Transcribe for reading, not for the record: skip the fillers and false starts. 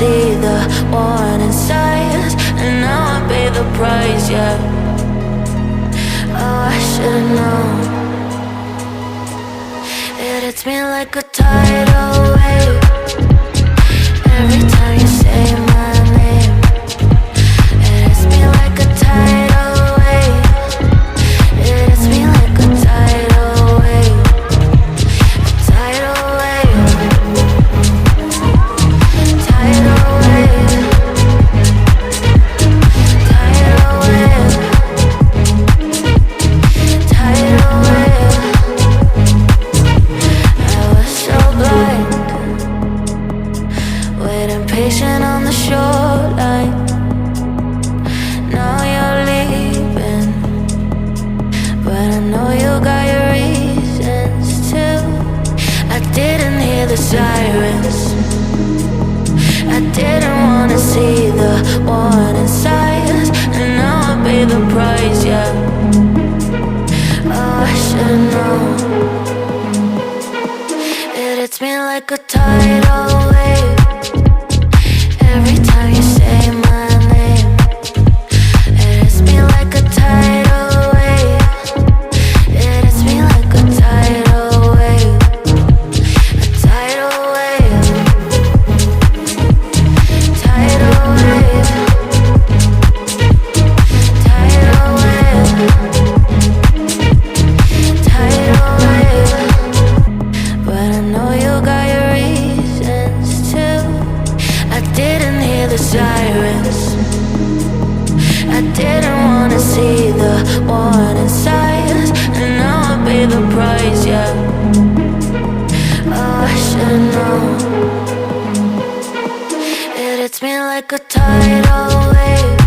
see the warning signs, and now I pay the price, yeah. Oh, I should've known. It hits me like a tidal wave every time you say my name. It hits me like a tidal wave. It hits me like a tidal wave. A tidal wave. Tidal wave. Tidal wave. Tidal wave. I was so blind, waiting patient on the shoreline. Now you're leaving, but I know you got your reasons too. I didn't hear the sirens, I didn't wanna see the warning signs, and now I pay the price, yeah. Oh, I should've known. It hits me like a tidal wave every time you say my name. It hits me like a tidal wave. It hits me like a tidal wave. A tidal wave. Tidal wave. Tidal wave. Tidal wave. But I know you got your reasons too. I didn't hear the sirens, I didn't wanna see the warning signs, and now I pay the price, yeah. Oh, I should've known. It hits me like a tidal wave